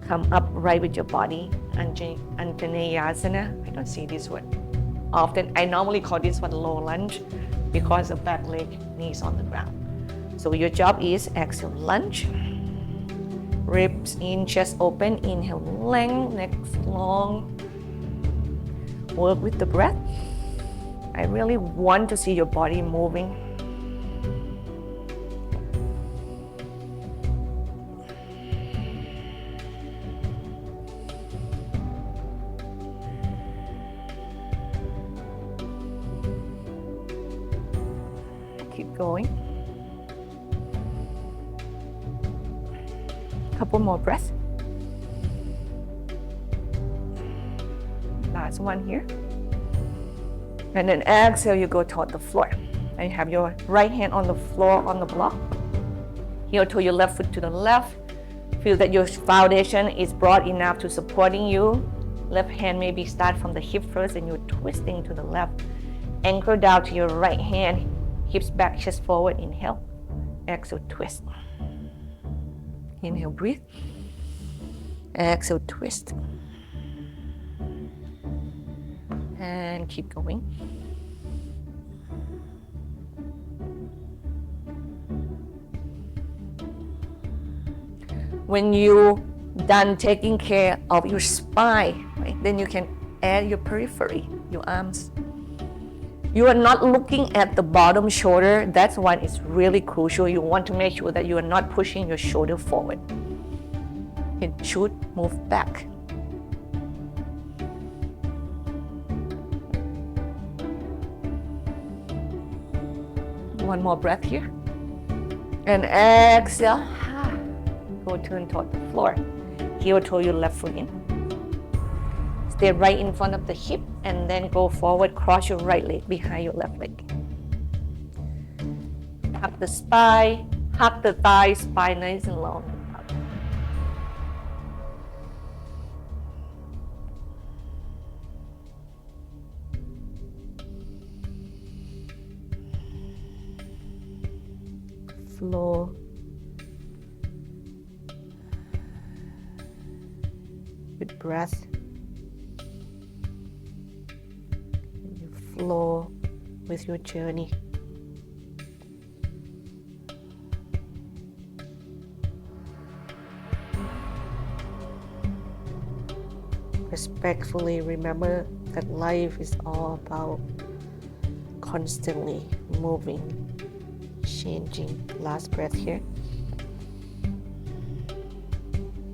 S1: Come up right with your body. Anjaneyasana. I don't see this word often. I normally call this one low lunge because the back leg knees on the ground. So your job is exhale, lunge. Ribs in, chest open. Inhale, length, neck long. Work with the breath. I really want to see your body moving. Keep going. Couple more breaths. Last one here. And then exhale, you go toward the floor. And you have your right hand on the floor on the block. Heel toe your left foot to the left. Feel that your foundation is broad enough to supporting you. Left hand maybe start from the hip first and you're twisting to the left. Anchor down to your right hand. Hips back, chest forward. Inhale. Exhale, twist. Inhale, breathe. Exhale, twist. And keep going. When you're done taking care of your spine, right, then you can add your periphery, your arms. You are not looking at the bottom shoulder. That's one is really crucial. You want to make sure that you are not pushing your shoulder forward. It should move back. One more breath here. And exhale. Go turn toward the floor. Heel toe your left foot in. Stay right in front of the hip and then go forward. Cross your right leg behind your left leg. Hug the spine. Hug the thighs. Spine nice and long. Flow. With breath. You flow with your journey. Respectfully remember that life is all about constantly moving, changing. Last breath here.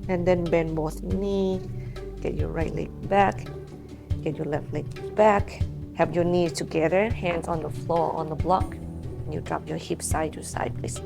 S1: And then bend both knees. Get your right leg back. Get your left leg back. Have your knees together, hands on the floor on the block. And you drop your hips side to side, please.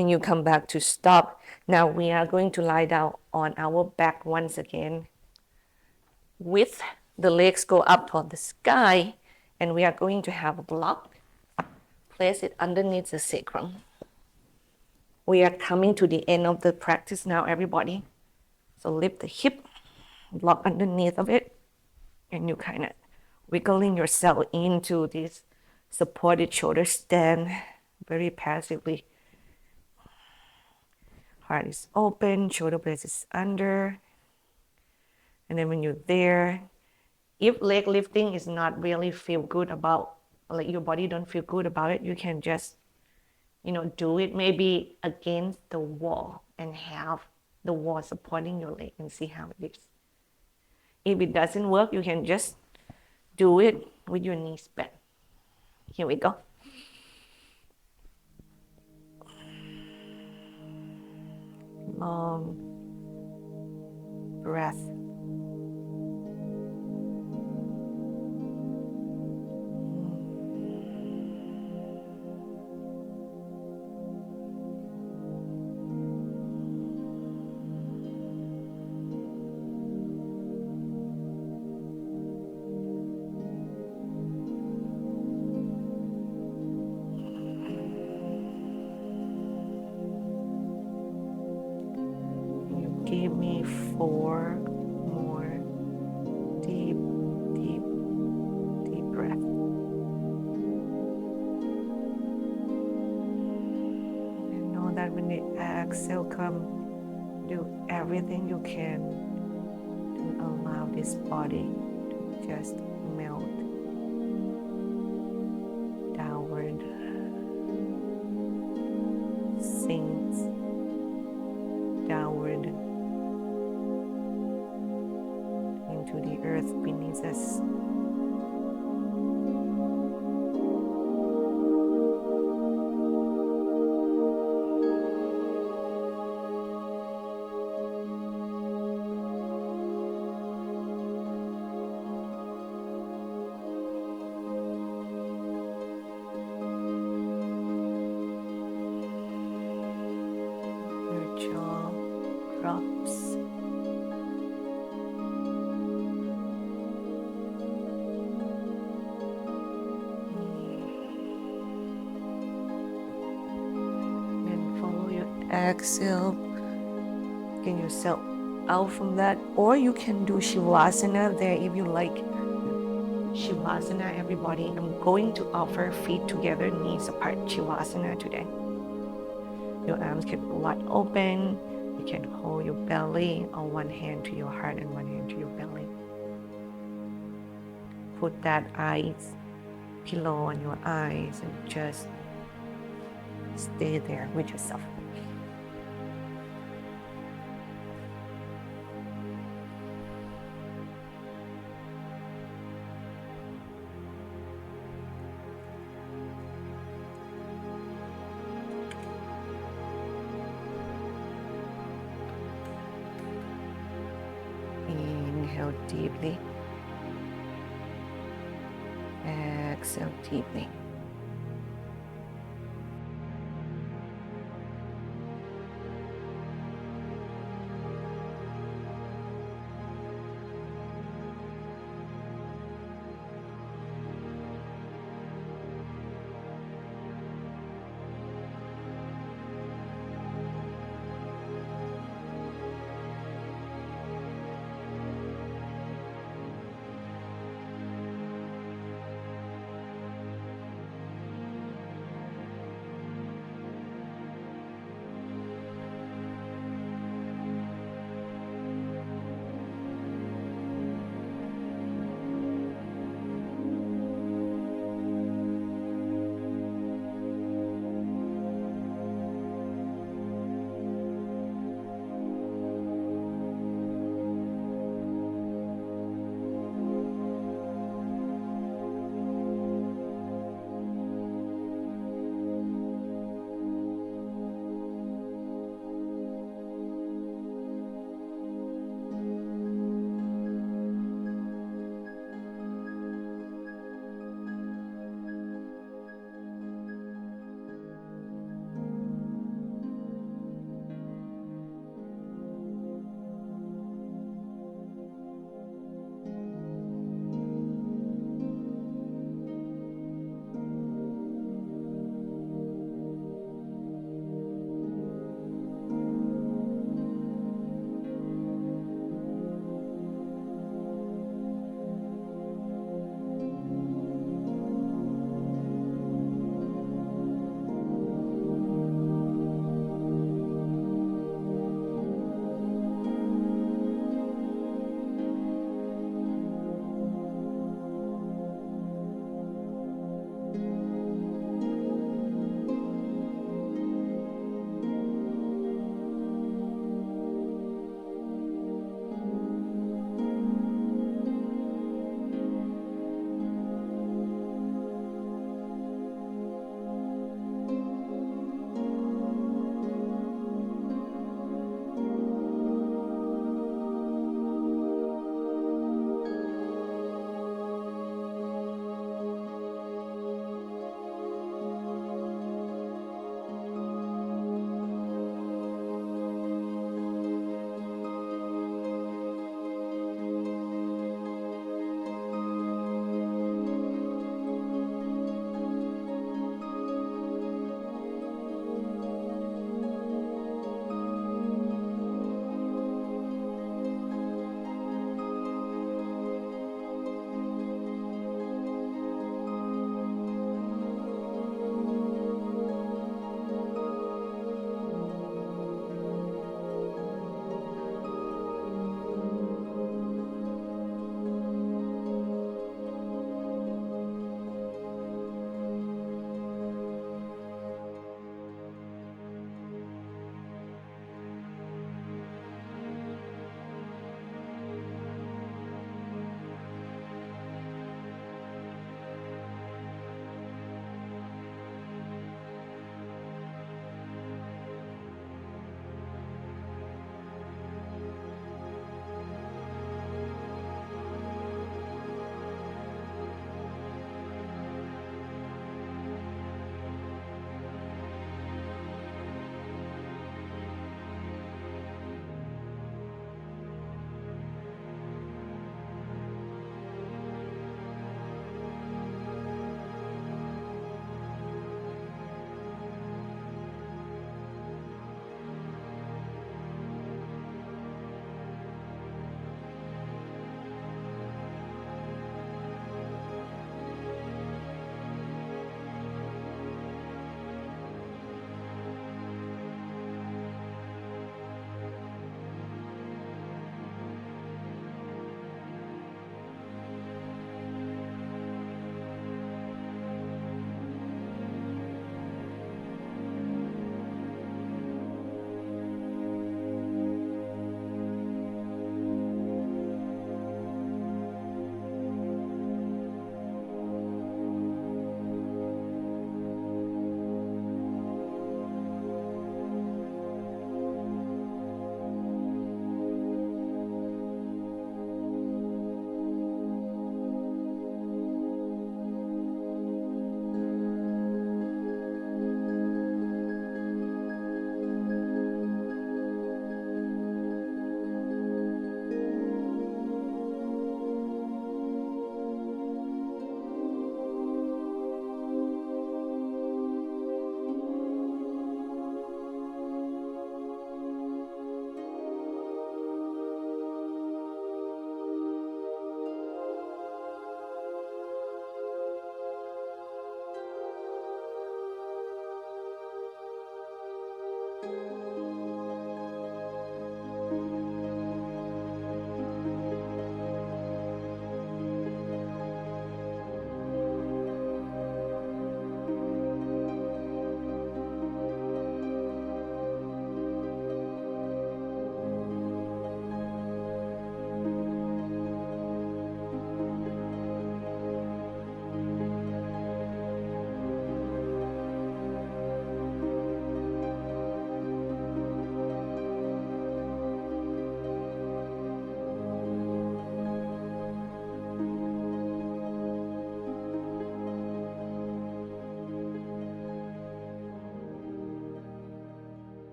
S1: and you come back to stop. Now we are going to lie down on our back once again. With the legs go up toward the sky, and we are going to have a block. Place it underneath the sacrum. We are coming to the end of the practice now, everybody. So lift the hip, block underneath of it, and you kind of wiggling yourself into this supported shoulder stand very passively. Heart is open, shoulder blades is under. And then when you're there, if leg lifting is not really feel good about, like your body don't feel good about it, you can just, do it maybe against the wall and have the wall supporting your leg and see how it is. If it doesn't work, you can just do it with your knees bent. Here we go. Long breath. Give me 4 more deep breath. And know that when the exhale comes, do everything you can to allow this body to just melt downward, sinks downward into the earth beneath us. Your jaw drops. Exhale, get yourself out from that, or you can do Shavasana there if you like. Shavasana, everybody. I'm going to offer feet together, knees apart. Shavasana today. Your arms can be wide open. You can hold your belly on one hand to your heart and one hand to your belly. Put that eyes pillow on your eyes and just stay there with yourself. Inhale deeply. Exhale deeply.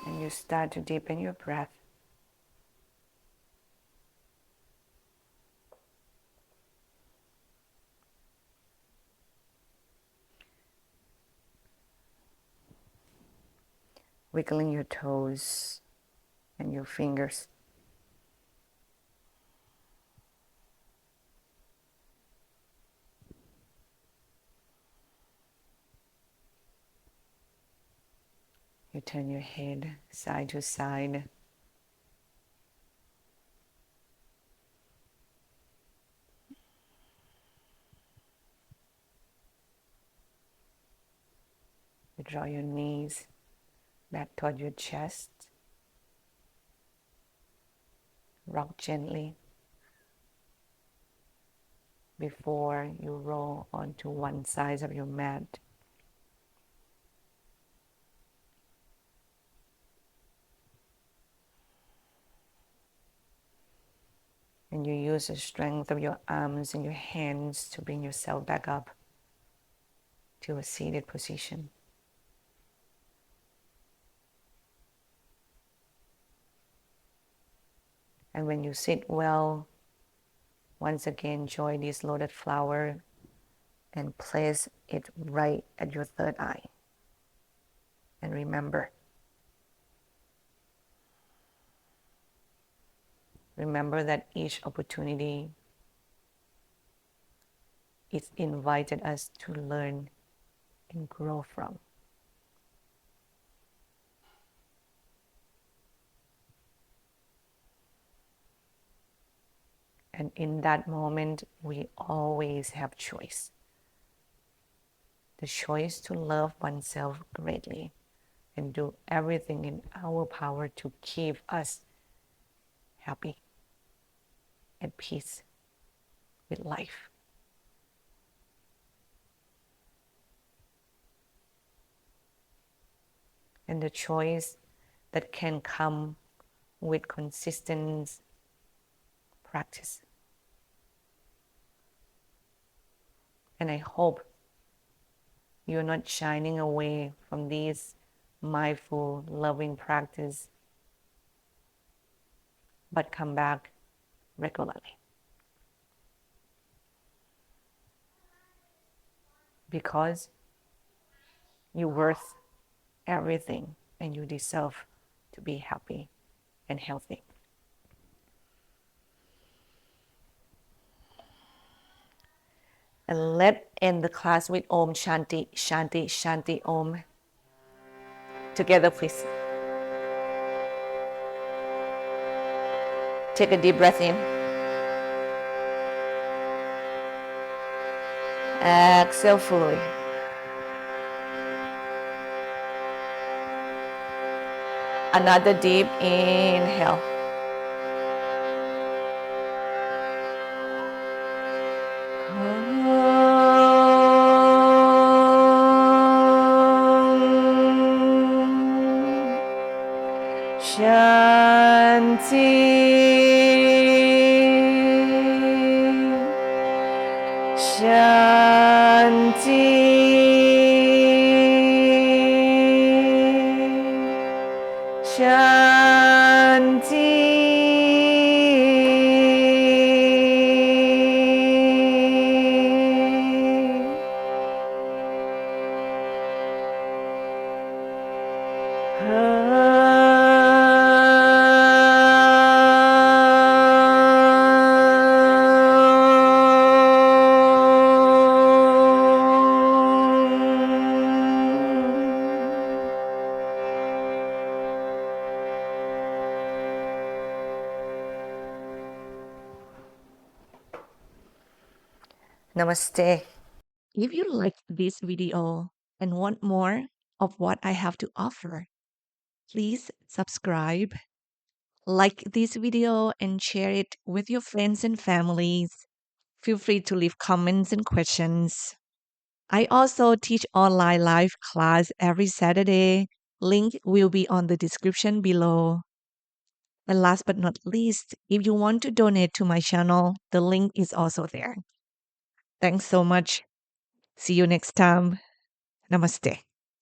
S2: And you start to deepen your breath. Wiggling your toes and your fingers. You turn your head side to side. You draw your knees back toward your chest. Rock gently before you roll onto one side of your mat. And you use the strength of your arms and your hands to bring yourself back up to a seated position. And when you sit well, once again enjoy this lotus flower and place it right at your third eye. And remember that each opportunity is invited us to learn and grow from. And in that moment, we always have choice. The choice to love oneself greatly and do everything in our power to keep us happy, at peace with life. And the choice that can come with consistent practice. And I hope you're not shining away from this mindful, loving practice, but come back regularly. Because you're worth everything and you deserve to be happy and healthy. And let's end the class with Om Shanti, Shanti, Shanti Om. Together, please. Take a deep breath in. Exhale fully. Another deep inhale. Namaste.
S1: If you liked this video and want more of what I have to offer, please subscribe, like this video, and share it with your friends and families. Feel free to leave comments and questions. I also teach online live class every Saturday. Link will be on the description below. And last but not least, if you want to donate to my channel, the link is also there. Thanks so much. See you next time. Namaste.